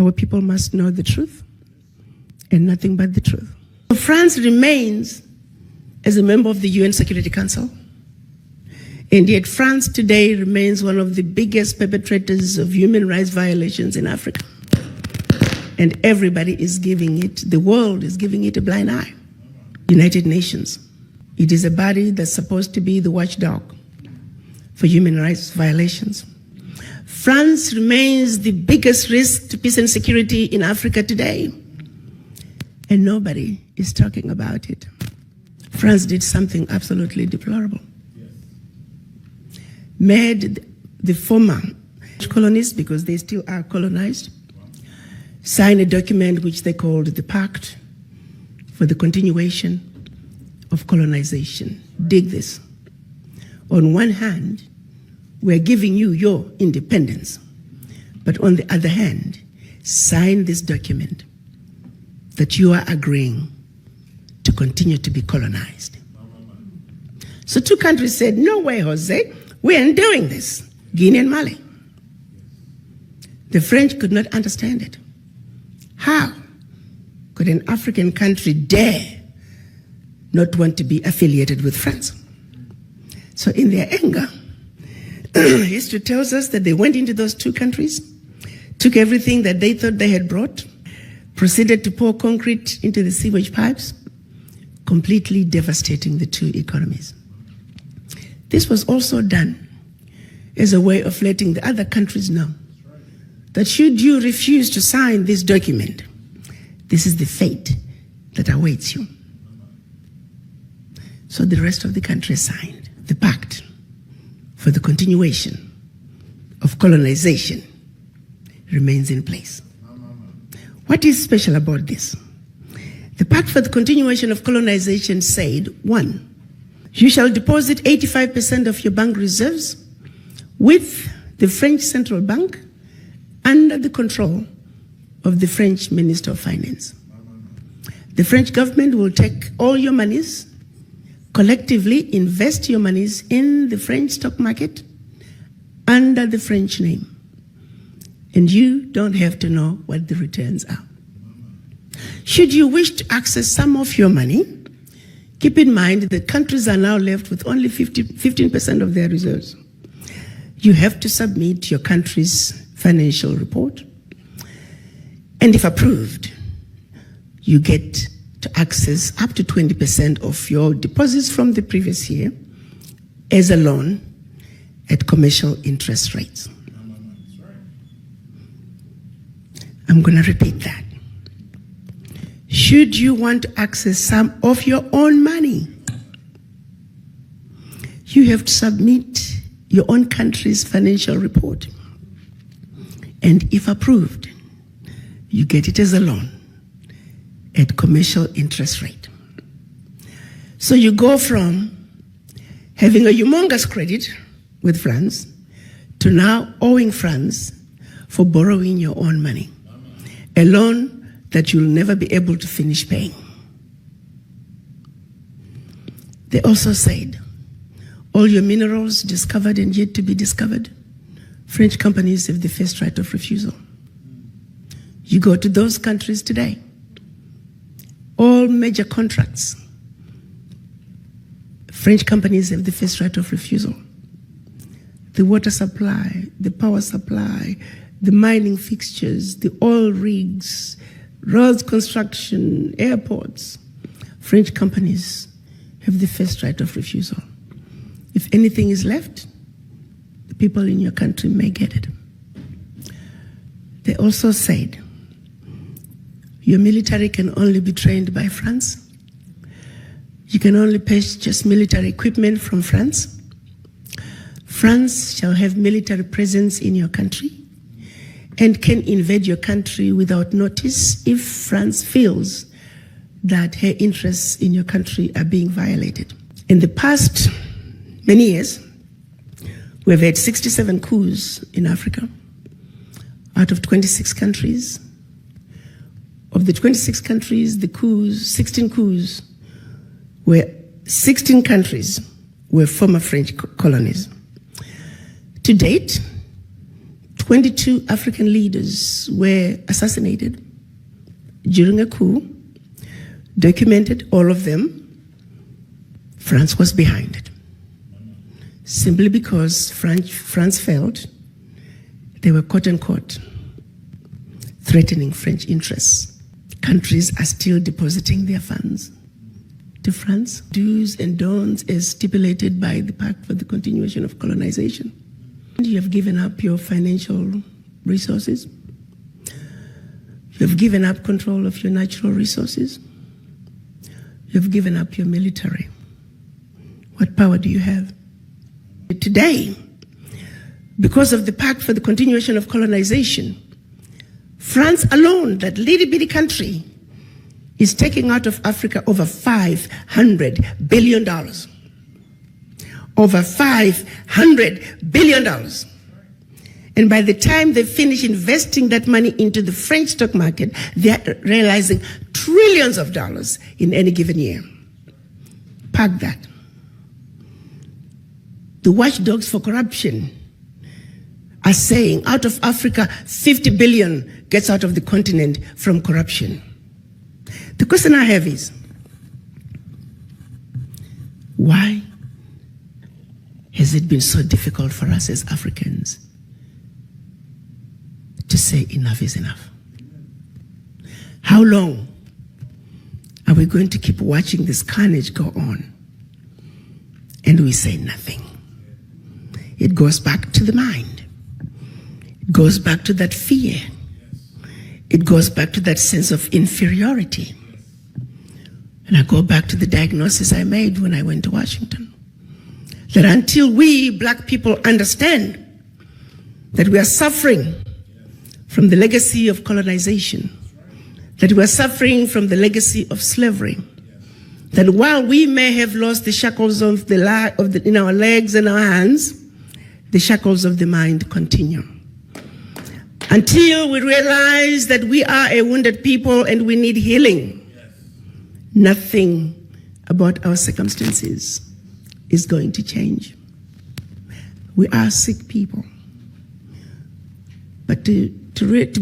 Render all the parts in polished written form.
Our people must know the truth and nothing but the truth. France remains as a member of the UN Security Council, and yet France today remains one of the biggest perpetrators of human rights violations in Africa. And everybody is giving it, the world is giving it a blind eye. United Nations. It is a body that's supposed to be the watchdog for human rights violations. France remains the biggest risk to peace and security in Africa today, and nobody is talking about it. France did something absolutely deplorable. Made the former colonies, because they still are colonized, sign a document which they called the Pact for the Continuation of Colonization. Dig this. On one hand, we're giving you your independence, but on the other hand, sign this document that you are agreeing to continue to be colonized. So two countries said, no way, Jose, we aren't doing this, Guinea and Mali. The French could not understand it. How could an African country dare not want to be affiliated with France? So in their anger, history tells us that they went into those two countries, took everything that they thought they had brought, proceeded to pour concrete into the sewage pipes, completely devastating the two economies. This was also done as a way of letting the other countries know that should you refuse to sign this document, this is the fate that awaits you. So the rest of the country signed the Pact for the Continuation of Colonization remains in place. What is special about this? The Pact for the Continuation of Colonization said, 1, you shall deposit 85% of your bank reserves with the French Central Bank under the control of the French Minister of Finance. The French government will take all your monies, collectively invest your monies in the French stock market under the French name. And you don't have to know what the returns are. Should you wish to access some of your money, keep in mind that countries are now left with only 15% of their reserves. You have to submit your country's financial report, and if approved, you get to access up to 20% of your deposits from the previous year as a loan at commercial interest rates. I'm going to repeat that. Should you want to access some of your own money, you have to submit your own country's financial report. And if approved, you get it as a loan at commercial interest rate. So you go from having a humongous credit with France to now owing France for borrowing your own money, a loan that you'll never be able to finish paying. They also said, all your minerals discovered and yet to be discovered, French companies have the first right of refusal. You go to those countries today, all major contracts, French companies have the first right of refusal. The water supply, the power supply, the mining fixtures, the oil rigs, roads construction, airports, French companies have the first right of refusal. If anything is left, the people in your country may get it. They also said, your military can only be trained by France. You can only purchase military equipment from France. France shall have military presence in your country and can invade your country without notice if France feels that her interests in your country are being violated. In the past many years, we've had 67 coups in Africa out of 26 countries. Of the 26 countries, the coups, 16 coups, 16 countries were former French colonies. To date, 22 African leaders were assassinated during a coup, documented all of them. France was behind it, simply because France felt they were quote-unquote threatening French interests. Countries are still depositing their funds to France. Do's and don'ts as stipulated by the Pact for the Continuation of Colonization. You have given up your financial resources. You have given up control of your natural resources. You have given up your military. What power do you have? Today, because of the Pact for the Continuation of Colonization, France alone, that little bitty country, is taking out of Africa over $500 billion. Over $500 billion. And by the time they finish investing that money into the French stock market, they're realizing trillions of dollars in any given year. Park that. The watchdogs for corruption are saying out of Africa, 50 billion gets out of the continent from corruption. The question I have is, why has it been so difficult for us as Africans to say enough is enough? How long are we going to keep watching this carnage go on and we say nothing? It goes back to the mind. It goes back to that fear. It goes back to that sense of inferiority. And I go back to the diagnosis I made when I went to Washington. That until we black people understand that we are suffering from the legacy of colonization, that we are suffering from the legacy of slavery, that while we may have lost the shackles of in our legs and our hands, the shackles of the mind continue. Until we realize that we are a wounded people and we need healing, nothing about our circumstances is going to change. We are sick people. But to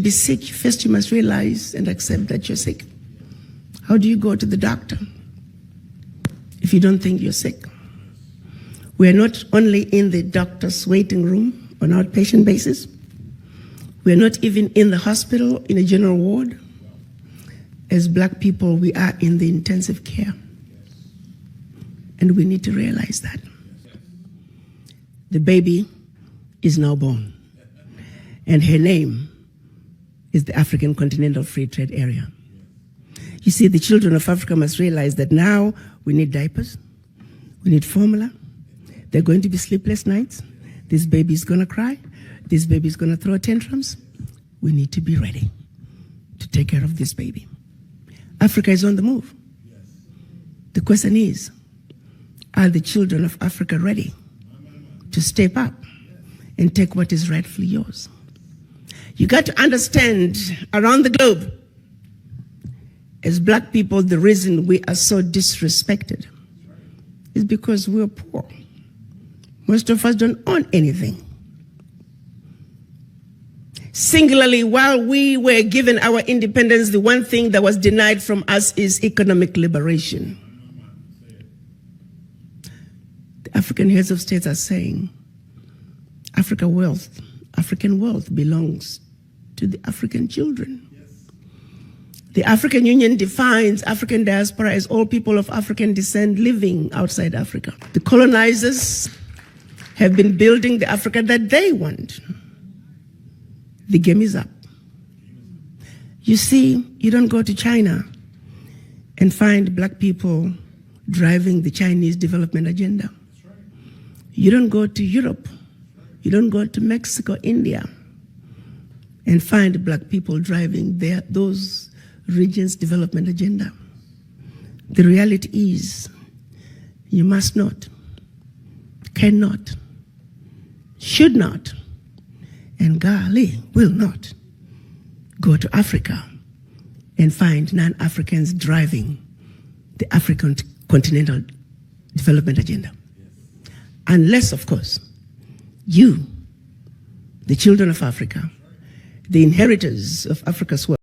be sick, first you must realize and accept that you're sick. How do you go to the doctor if you don't think you're sick? We are not only in the doctor's waiting room on an outpatient basis. We are not even in the hospital in a general ward. As black people, we are in the intensive care. And we need to realize that. The baby is now born. And her name is the African Continental Free Trade Area. You see, the children of Africa must realize that now we need diapers, we need formula. There are going to be sleepless nights. This baby is going to cry. This baby is going to throw tantrums. We need to be ready to take care of this baby. Africa is on the move. The question is, are the children of Africa ready to step up and take what is rightfully yours? You got to understand, around the globe, as black people, the reason we are so disrespected is because we are poor. Most of us don't own anything. Singularly, while we were given our independence, the one thing that was denied from us is economic liberation. The African heads of states are saying African wealth belongs to the African children. The African Union defines African diaspora as all people of African descent living outside Africa. The colonizers have been building the Africa that they want. The game is up. You see, you don't go to China and find black people driving the Chinese development agenda. You don't go to Europe. You don't go to Mexico, India, and find black people driving those regions' development agenda. The reality is, you must not, cannot, should not, and golly, will not go to Africa and find non-Africans driving the African continental development agenda. Unless, of course, you, the children of Africa, the inheritors of Africa's wealth.